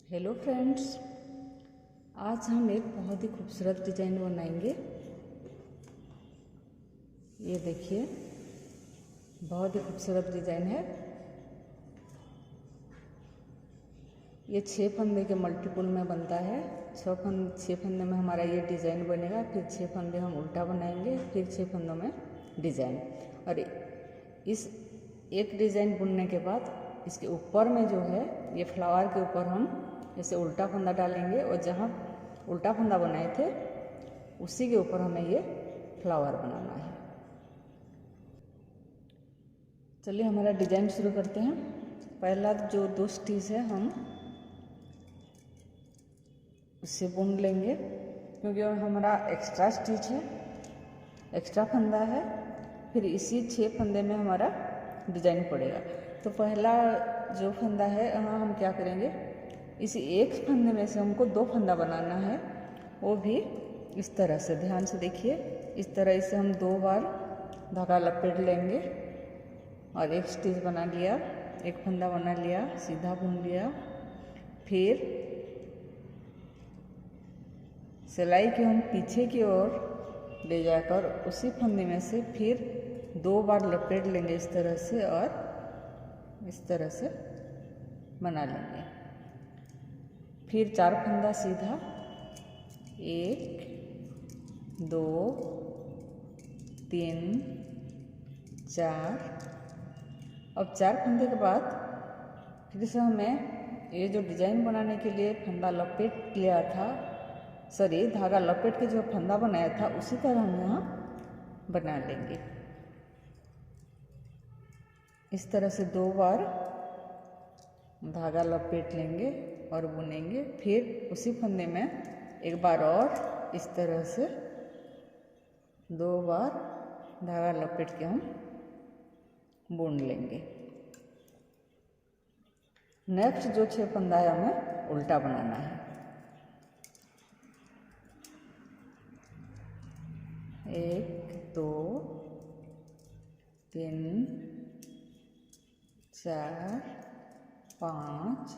Hello friends, आज हम एक बहुत ही खूबसूरत डिज़ाइन बनाएंगे। ये देखिए, बहुत ही खूबसूरत डिज़ाइन है। ये 6 फंदे के मल्टीपुल में बनता है। 6 फंदे में हमारा ये डिज़ाइन बनेगा। फिर 6 फंदे हम उल्टा बनाएंगे, फिर 6 फंदों में डिज़ाइन। और इस एक डिज़ाइन बुनने के बाद इसके ऊपर में जो है, ये फ्लावर के ऊपर हम जैसे उल्टा फंदा डालेंगे और जहाँ उल्टा फंदा बनाए थे उसी के ऊपर हमें ये फ्लावर बनाना है। चलिए हमारा डिज़ाइन शुरू करते हैं। पहला जो 2 स्टिच है हम उससे बुन लेंगे, क्योंकि हमारा एक्स्ट्रा स्टिच है, एक्स्ट्रा फंदा है। फिर इसी 6 फंदे में हमारा डिज़ाइन पड़ेगा। तो पहला जो फंदा है वहाँ हम क्या करेंगे, इसी एक फंदे में से हमको 2 फंदा बनाना है। वो भी इस तरह से, ध्यान से देखिए, इस तरह से हम 2 बार धागा लपेट लेंगे और एक स्टिच बना लिया, एक फंदा बना लिया, सीधा बुन लिया। फिर सिलाई के हम पीछे की ओर ले जाकर उसी फंदे में से फिर 2 बार लपेट लेंगे इस तरह से, और इस तरह से बना लेंगे। फिर 4 फंदा सीधा, 1 2 3 4। अब 4 फंदे के बाद फिर से हमें ये जो डिज़ाइन बनाने के लिए फंदा लपेट लिया था, सॉरी, धागा लपेट के जो फंदा बनाया था उसी तरह हम यहाँ बना लेंगे। इस तरह से 2 बार धागा लपेट लेंगे और बुनेंगे। फिर उसी फंदे में एक बार और इस तरह से 2 बार धागा लपेट के हम बुन लेंगे। नेक्स्ट जो 6 फंदा है हमें उल्टा बनाना है। 1 2 3 4 5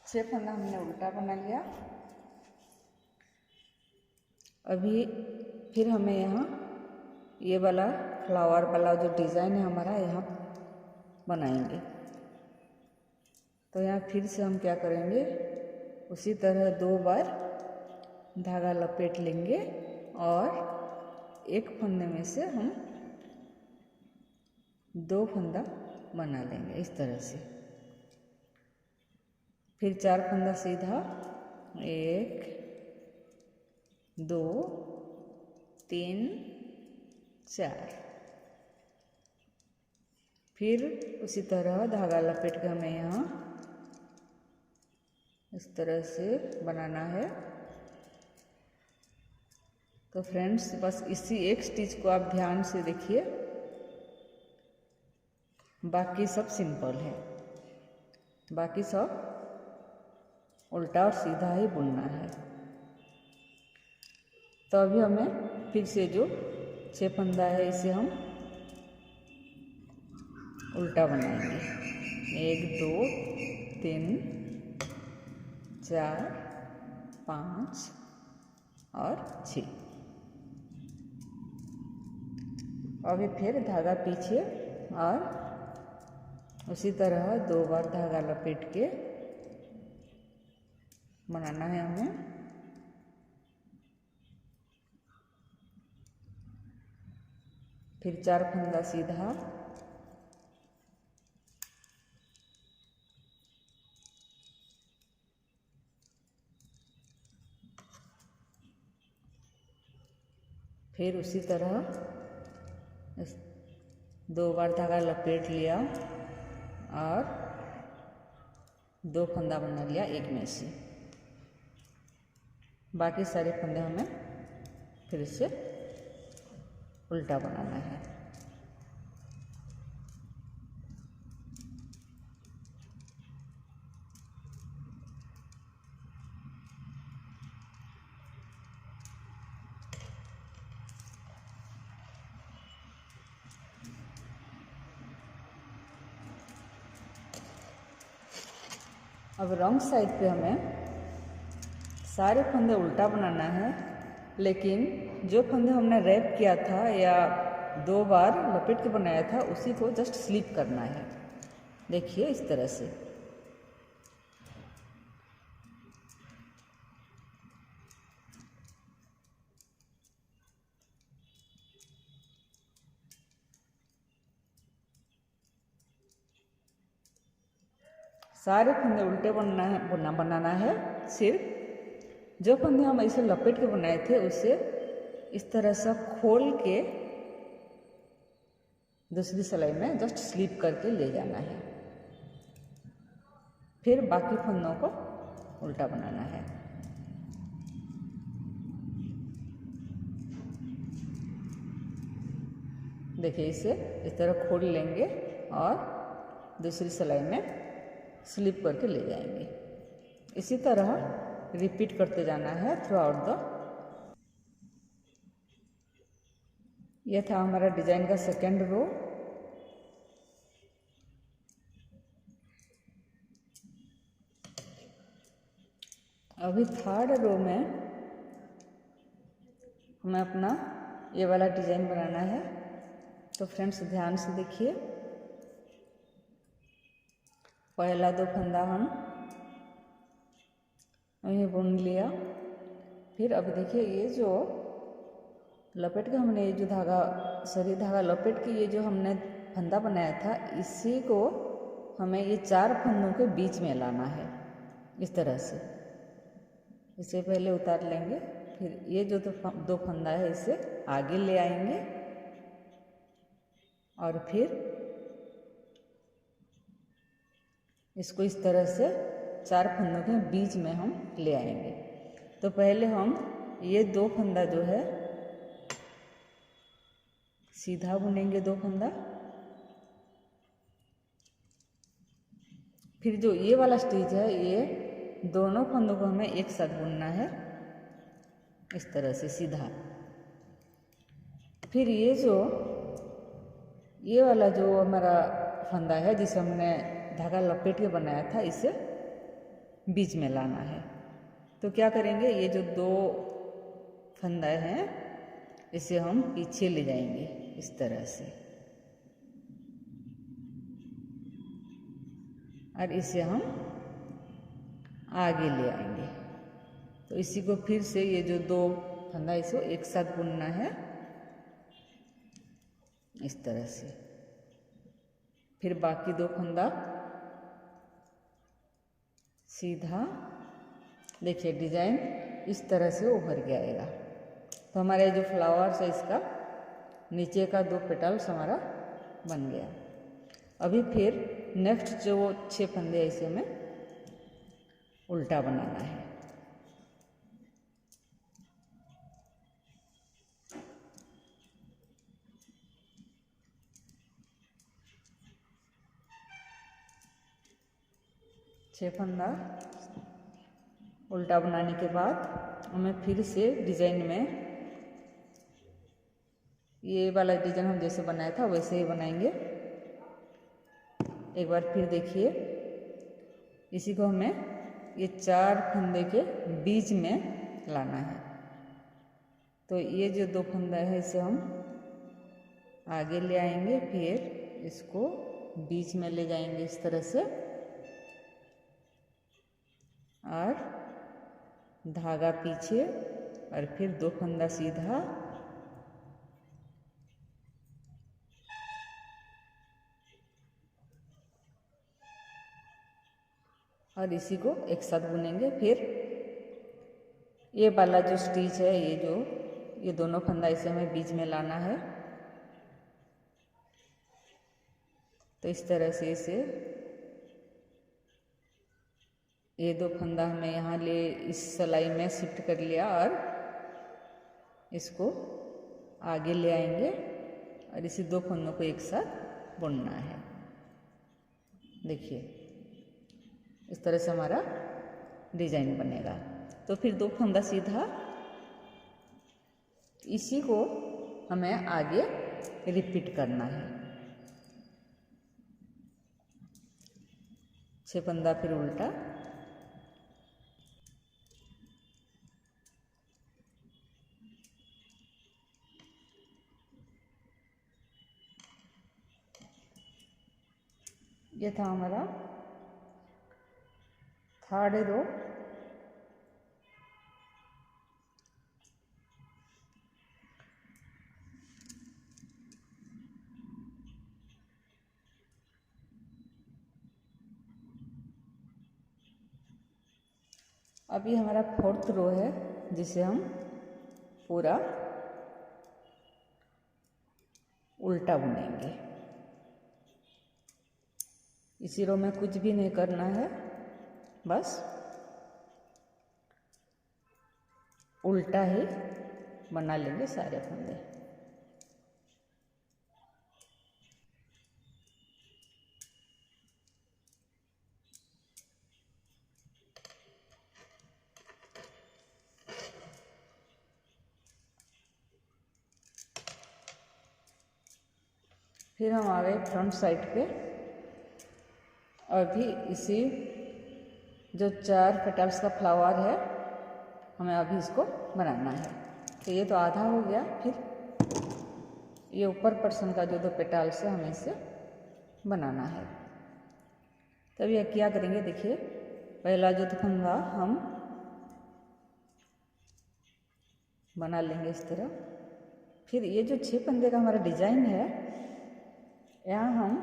6 फंदा हमने उल्टा बना लिया। अभी फिर हमें यहाँ ये वाला फ्लावर वाला जो डिज़ाइन है हमारा यहाँ बनाएंगे। तो यहाँ फिर से हम क्या करेंगे, उसी तरह 2 बार धागा लपेट लेंगे और एक फंदे में से हम 2 फंदा बना लेंगे इस तरह से। फिर 4 फंदा सीधा, 1 2 3 4। फिर उसी तरह धागा लपेट के हमें यहाँ इस तरह से बनाना है। तो फ्रेंड्स, बस इसी एक स्टिच को आप ध्यान से देखिए, बाकी सब सिंपल है, बाकी सब उल्टा और सीधा ही बुनना है। तो अभी हमें फिर से जो 6 फंदा है इसे हम उल्टा बनाएंगे। 1 2 3 4 5 और 6। अभी फिर धागा पीछे और उसी तरह 2 बार धागा लपेट के बनाना है हमें। फिर 4 फंदा सीधा, फिर उसी तरह 2 बार धागा लपेट लिया और 2 फंदा बना लिया एक में से। बाकी सारे फंदे हमें फिर से उल्टा बनाना है। अब रॉन्ग साइड पे हमें सारे फंदे उल्टा बनाना है, लेकिन जो फंदे हमने रैप किया था या 2 बार लपेट के बनाया था उसी को जस्ट स्लिप करना है। देखिए इस तरह से। सारे फंदे उल्टे बनाना है। सिर्फ जो फंदे हम ऐसे लपेट के बनाए थे उसे इस तरह से खोल के दूसरी सिलाई में जस्ट स्लिप करके ले जाना है। फिर बाकी फंदों को उल्टा बनाना है। देखिए इसे इस तरह खोल लेंगे और दूसरी सिलाई में स्लिप करके ले जाएंगे। इसी तरह रिपीट करते जाना है थ्रू आउट द। यह था हमारा डिजाइन का सेकेंड रो। अभी थर्ड रो में हमें अपना ये वाला डिजाइन बनाना है। तो फ्रेंड्स ध्यान से देखिए, पहला 2 फंदा हम ये बुन लिया। फिर अब देखिए ये जो लपेट के हमने ये जो धागा सरी धागा लपेट के ये जो हमने फंदा बनाया था, इसी को हमें ये 4 फंदों के बीच में लाना है इस तरह से। इसे पहले उतार लेंगे, फिर ये जो 2 फंदा है इसे आगे ले आएंगे और फिर इसको इस तरह से 4 फंदों के बीच में हम ले आएंगे। तो पहले हम ये 2 फंदा जो है सीधा बुनेंगे 2 फंदा। फिर जो ये वाला स्टिच है ये दोनों फंदों को हमें एक साथ बुनना है इस तरह से सीधा। फिर ये वाला जो हमारा फंदा है जिसे हमने धागा लपेट के बनाया था, इसे बीच में लाना है। तो क्या करेंगे, ये जो 2 फंदा हैं इसे हम पीछे ले जाएंगे इस तरह से और इसे हम आगे ले आएंगे। तो इसी को फिर से ये जो 2 फंदा इसको एक साथ बुनना है इस तरह से। फिर बाकी 2 फंदा सीधा। देखिए डिजाइन इस तरह से उभर के आएगा। तो हमारे जो फ्लावर्स है इसका नीचे का 2 पेटल्स हमारा बन गया। अभी फिर नेक्स्ट जो 6 फंदे ऐसे में उल्टा बनाना है। छह फंदा उल्टा बनाने के बाद हमें फिर से डिजाइन में ये वाला डिजाइन हम जैसे बनाया था वैसे ही बनाएंगे। एक बार फिर देखिए, इसी को हमें ये 4 फंदे के बीच में लाना है। तो ये जो 2 फंदा है इसे हम आगे ले आएंगे, फिर इसको बीच में ले जाएंगे इस तरह से और धागा पीछे और फिर 2 फंदा सीधा और इसी को एक साथ बुनेंगे। फिर ये वाला जो स्टिच है ये दोनों फंदा इसे हमें बीच में लाना है। तो इस तरह से इसे ये 2 फंदा हमें यहाँ ले इस सिलाई में शिफ्ट कर लिया और इसको आगे ले आएंगे और इसी 2 फंदों को एक साथ बुनना है। देखिए इस तरह से हमारा डिजाइन बनेगा। तो फिर 2 फंदा सीधा, इसी को हमें आगे रिपीट करना है। 6 फंदा फिर उल्टा ये था हमारा थर्ड रो। अभी हमारा फोर्थ रो है जिसे हम पूरा उल्टा बुनेंगे। इसी रो में कुछ भी नहीं करना है, बस उल्टा ही बना लेंगे सारे फंदे। फिर हम आ गए फ्रंट साइड पे। अभी इसी जो 4 पेटल्स का फ्लावर है हमें अभी इसको बनाना है। तो ये तो आधा हो गया। फिर ये ऊपर पर्सन का जो 2 पेटल्स है हमें इसे बनाना है। तब ये क्या करेंगे, देखिए पहला जो फंदा हम बना लेंगे इस तरह। फिर ये जो 6 फंदे का हमारा डिजाइन है, यहाँ हम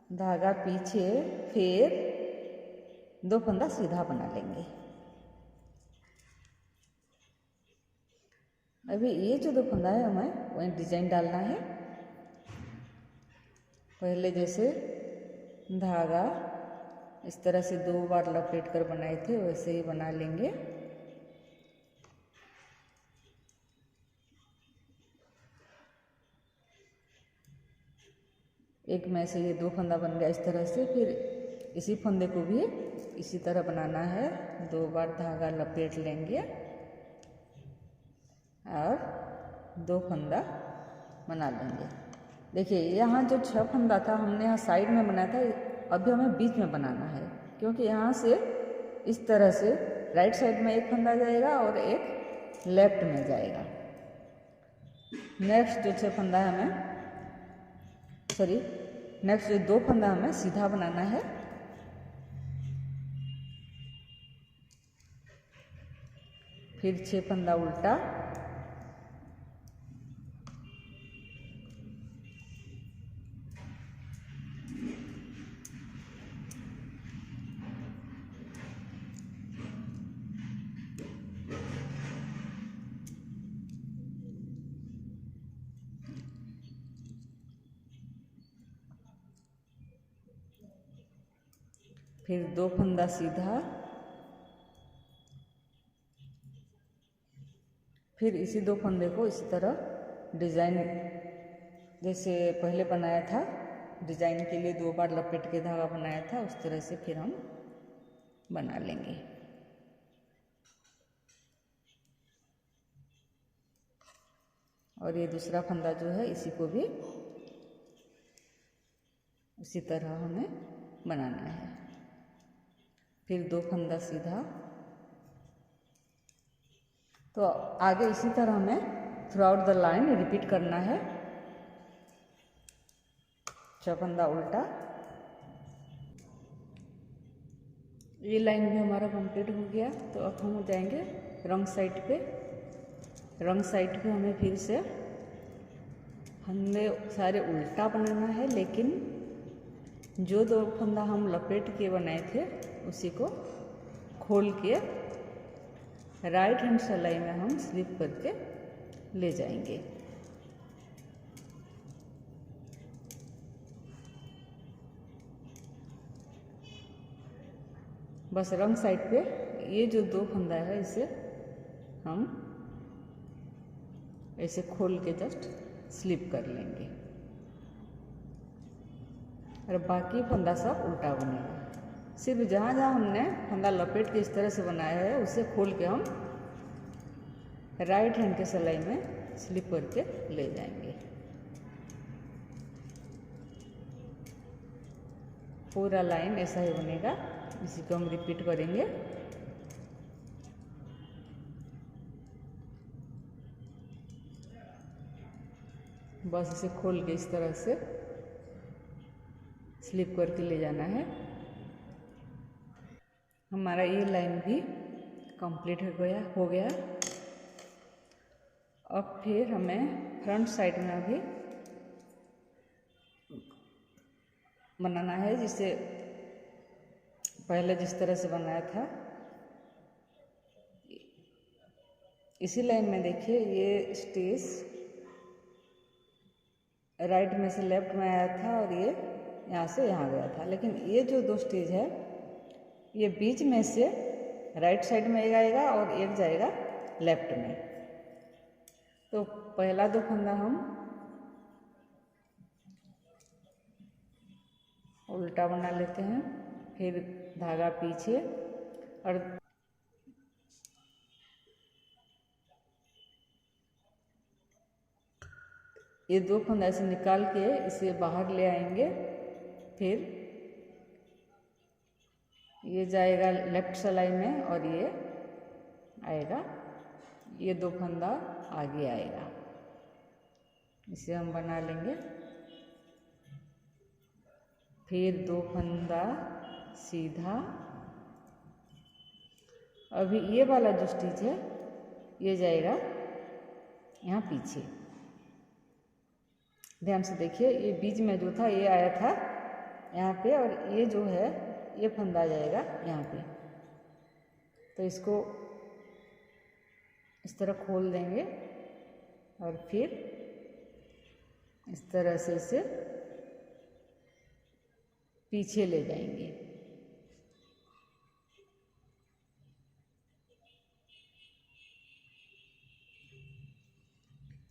धागा पीछे फिर 2 फंदा सीधा बना लेंगे। अभी ये जो 2 फंदा है हमें वहीं डिजाइन डालना है। पहले जैसे धागा इस तरह से 2 बार लपेट कर बनाए थे वैसे ही बना लेंगे। एक में से ये 2 फंदा बन गया इस तरह से। फिर इसी फंदे को भी इसी तरह बनाना है। 2 बार धागा लपेट लेंगे और 2 फंदा बना लेंगे। देखिए यहाँ जो 6 फंदा था हमने यहाँ साइड में बनाया था, अभी हमें बीच में बनाना है, क्योंकि यहाँ से इस तरह से राइट साइड में एक फंदा जाएगा और एक लेफ्ट में जाएगा। नेक्स्ट जो 6 फंदा है हमें नेक्स्ट जो 2 फंदा हमें सीधा बनाना है। फिर 6 फंदा उल्टा, फिर 2 फंदा सीधा, फिर इसी 2 फंदे को इसी तरह डिजाइन जैसे पहले बनाया था, डिजाइन के लिए 2 बार लपेट के धागा बनाया था उस तरह से फिर हम बना लेंगे। और ये दूसरा फंदा जो है इसी को भी उसी तरह हमें बनाना है। फिर 2 फंदा सीधा। तो आगे इसी तरह हमें through out the line repeat करना है। 6 फंदा उल्टा। ये लाइन भी हमारा कंप्लीट हो गया। तो अब हम जाएंगे रंग साइड पे। रंग साइड पे हमें फिर से हमें सारे उल्टा बनाना है, लेकिन जो 2 फंदा हम लपेट के बनाए थे उसी को खोल के राइट हैंड सिलाई में हम स्लिप करके ले जाएंगे। बस रंग साइड पे ये जो 2 फंदा है इसे हम ऐसे खोल के जस्ट स्लिप कर लेंगे और बाकी फंदा सब उल्टा बनेगा। सिर्फ जहाँ जहाँ हमने फंदा लपेट के इस तरह से बनाया है उसे खोल के हम राइट हैंड के सिलाई में स्लिप करके ले जाएंगे। पूरा लाइन ऐसा ही बनेगा। इसी को हम रिपीट करेंगे। बस इसे खोल के इस तरह से स्लिप करके ले जाना है। हमारा ये लाइन भी कंप्लीट हो गया। अब फिर हमें फ्रंट साइड में अभी बनाना है, जिसे पहले जिस तरह से बनाया था। इसी लाइन में देखिए ये स्टिच राइट में से लेफ्ट में आया था और ये यहाँ से यहाँ गया था, लेकिन ये जो 2 स्टिच है ये बीच में से राइट साइड में एक आएगा और एक जाएगा लेफ्ट में। तो पहला 2 फंदा हम उल्टा बना लेते हैं, फिर धागा पीछे और ये 2 फंदा ऐसे निकाल के इसे बाहर ले आएंगे। फिर ये जाएगा लेफ्ट सिलाई में और ये आएगा, ये 2 फंदा आगे आएगा। इसे हम बना लेंगे। फिर 2 फंदा सीधा। अभी ये वाला जो स्टिच है ये जाएगा यहाँ पीछे। ध्यान से देखिए, ये बीच में जो था ये आया था यहाँ पे, और ये जो है ये फंदा जाएगा यहाँ पे। तो इसको इस तरह खोल देंगे और फिर इस तरह से इसे पीछे ले जाएंगे।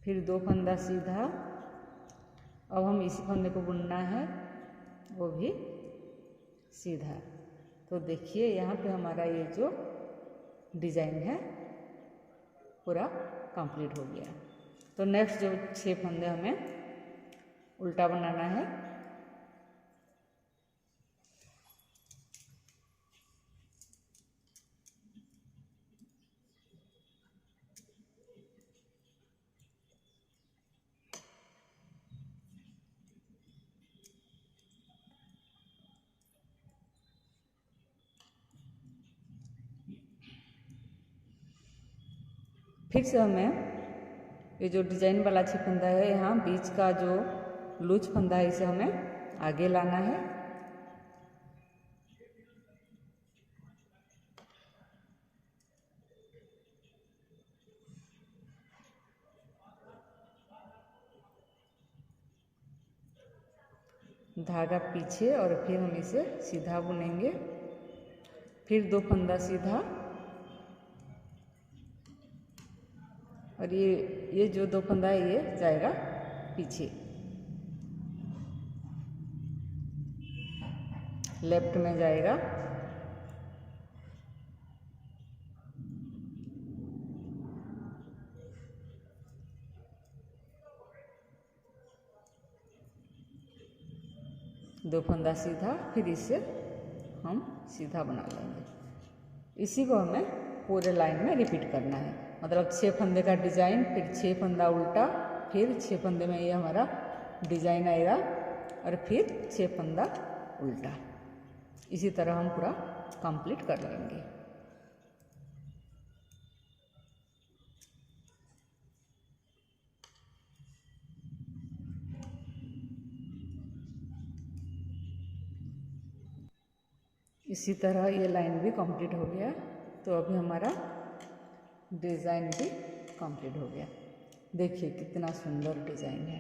फिर 2 फंदा सीधा। अब हम इसी फंदे को बुनना है, वो भी सीधा। तो देखिए यहाँ पे हमारा ये जो डिज़ाइन है पूरा कंप्लीट हो गया। तो नेक्स्ट जो 6 फंदे हमें उल्टा बनाना है। फिर से हमें ये जो डिजाइन वाला 6 फंदा है, यहाँ बीच का जो लूज फंदा है इसे हमें आगे लाना है। धागा पीछे और फिर हम इसे सीधा बुनेंगे। फिर 2 फंदा सीधा और ये जो 2 फंदा है ये जाएगा पीछे, लेफ्ट में जाएगा। दो फंदा सीधा, फिर इसे हम सीधा बना लेंगे। इसी को हमें पूरे लाइन में रिपीट करना है। मतलब 6 फंदे का डिजाइन, फिर 6 फंदा उल्टा, फिर 6 फंदे में ये हमारा डिजाइन आएगा और फिर 6 फंदा उल्टा। इसी तरह हम पूरा कंप्लीट कर लेंगे। इसी तरह ये लाइन भी कंप्लीट हो गया। तो अभी हमारा डिज़ाइन भी कंप्लीट हो गया। देखिए कितना सुंदर डिज़ाइन है,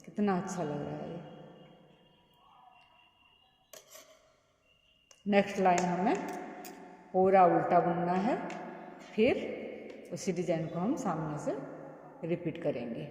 कितना अच्छा लग रहा है ये। नेक्स्ट लाइन हमें पूरा उल्टा बुनना है, फिर उसी डिज़ाइन को हम सामने से रिपीट करेंगे।